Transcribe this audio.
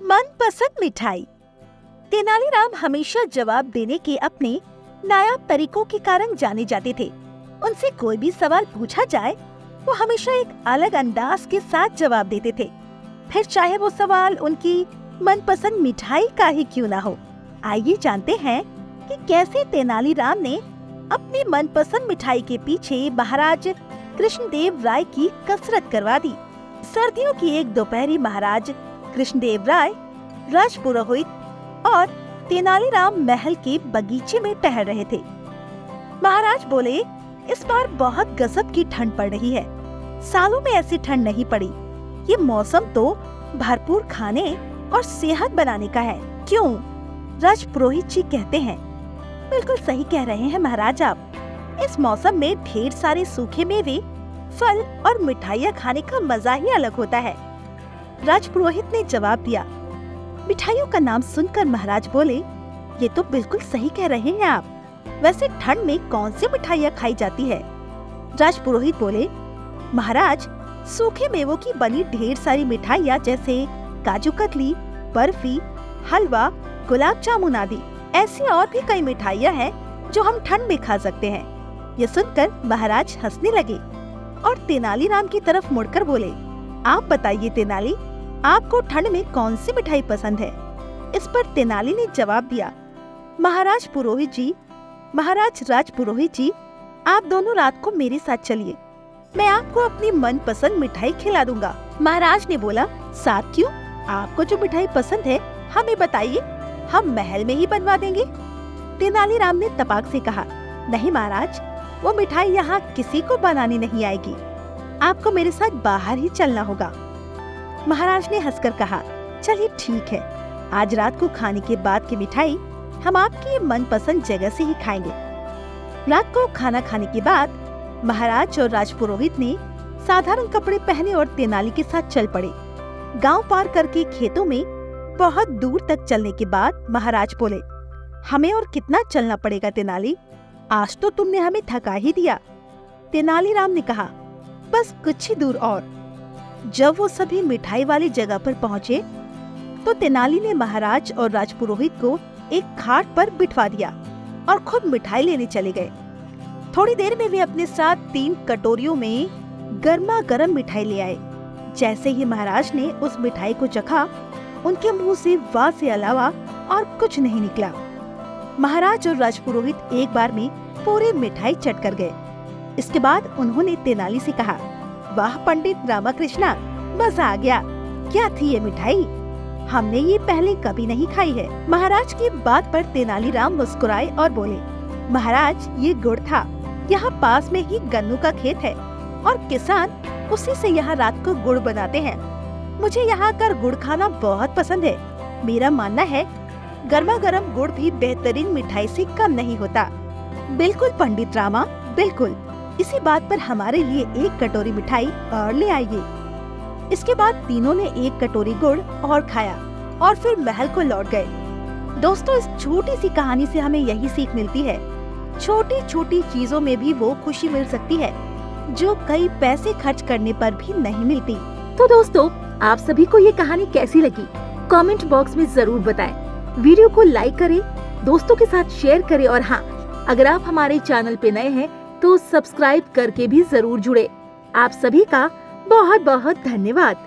मनपसंद मिठाई। तेनालीराम हमेशा जवाब देने के अपने नायाब तरीकों के कारण जाने जाते थे। उनसे कोई भी सवाल पूछा जाए, वो हमेशा एक अलग अंदाज के साथ जवाब देते थे, फिर चाहे वो सवाल उनकी मनपसंद मिठाई का ही क्यों ना हो। आइए जानते हैं कि कैसे तेनालीराम ने अपनी मनपसंद मिठाई के पीछे महाराज कृष्णदेव राय की कसरत करवा दी। सर्दियों की एक दोपहरी महाराज कृष्णदेव राय, राजपुरोहित और तेनालीराम महल के बगीचे में टहल रहे थे। महाराज बोले, इस बार बहुत गजब की ठंड पड़ रही है। सालों में ऐसी ठंड नहीं पड़ी। ये मौसम तो भरपूर खाने और सेहत बनाने का है, क्यों? राजपुरोहित जी कहते हैं। बिल्कुल सही कह रहे हैं महाराज आप। इस मौसम में ढेर सारे सूखे मेवे, फल और मिठाइयाँ खाने का मजा ही अलग होता है। राजपुरोहित ने जवाब दिया। मिठाइयों का नाम सुनकर महाराज बोले, ये तो बिल्कुल सही कह रहे हैं आप। वैसे ठंड में कौन सी मिठाइयाँ खाई जाती है? राजपुरोहित बोले, महाराज, सूखे मेवों की बनी ढेर सारी मिठाइयाँ जैसे काजू कतली, बर्फी, हलवा, गुलाब जामुन आदि ऐसी और भी कई मिठाइयाँ हैं जो हम ठंड में खा सकते हैं। ये सुनकर महाराज हंसने लगे और तेनालीराम की तरफ मुड़कर बोले, आप बताइए तेनाली, आपको ठंड में कौन सी मिठाई पसंद है? इस पर तेनाली ने जवाब दिया, महाराज राजपुरोहित जी, आप दोनों रात को मेरे साथ चलिए, मैं आपको अपनी मनपसंद मिठाई खिला दूंगा। महाराज ने बोला, साथ क्यों? आपको जो मिठाई पसंद है हमें बताइए, हम महल में ही बनवा देंगे। तेनालीराम ने तपाक से कहा, नहीं महाराज, वो मिठाई यहाँ किसी को बनानी नहीं आएगी। आपको मेरे साथ बाहर ही चलना होगा। महाराज ने हंसकर कहा, चलिए ठीक है, आज रात को खाने के बाद की मिठाई हम आपकी मनपसंद जगह से ही खाएंगे। रात को खाना खाने के बाद महाराज और राजपुरोहित ने साधारण कपड़े पहने और तेनाली के साथ चल पड़े। गांव पार करके खेतों में बहुत दूर तक चलने के बाद महाराज बोले, हमें और कितना चलना पड़ेगा तेनाली? आज तो तुमने हमें थका ही दिया। तेनालीराम ने कहा, बस कुछ ही दूर और। जब वो सभी मिठाई वाली जगह पर पहुँचे तो तेनाली ने महाराज और राजपुरोहित को एक खाट पर बिठवा दिया और खुद मिठाई लेने चले गए। थोड़ी देर में वे अपने साथ 3 कटोरियों में गर्मा गर्म मिठाई ले आए। जैसे ही महाराज ने उस मिठाई को चखा, उनके मुंह से वाह से अलावा और कुछ नहीं निकला। महाराज और राजपुरोहित एक बार में पूरी मिठाई चट कर गए। इसके बाद उन्होंने तेनाली से कहा, वाह पंडित रामाकृष्णा, मजा आ गया। क्या थी ये मिठाई? हमने ये पहले कभी नहीं खाई है। महाराज की बात पर तेनालीराम मुस्कुराए और बोले, महाराज, ये गुड़ था। यहाँ पास में ही गन्नू का खेत है और किसान उसी से यहाँ रात को गुड़ बनाते हैं। मुझे यहाँ कर गुड़ खाना बहुत पसंद है। मेरा मानना है गर्मा गर्म गुड़ भी बेहतरीन मिठाई से कम नहीं होता। बिल्कुल पंडित रामा, बिल्कुल। इसी बात पर हमारे लिए 1 कटोरी मिठाई और ले आइए। इसके बाद तीनों ने 1 कटोरी गुड़ और खाया और फिर महल को लौट गए। दोस्तों, इस छोटी सी कहानी से हमें यही सीख मिलती है, छोटी छोटी चीजों में भी वो खुशी मिल सकती है जो कई पैसे खर्च करने पर भी नहीं मिलती। तो दोस्तों, आप सभी को ये कहानी कैसी लगी? कमेंट बॉक्स में जरूर बताएं। वीडियो को लाइक करें, दोस्तों के साथ शेयर करें और हाँ, अगर आप हमारे चैनल पे नए हैं तो सब्सक्राइब करके भी जरूर जुड़े। आप सभी का बहुत बहुत धन्यवाद।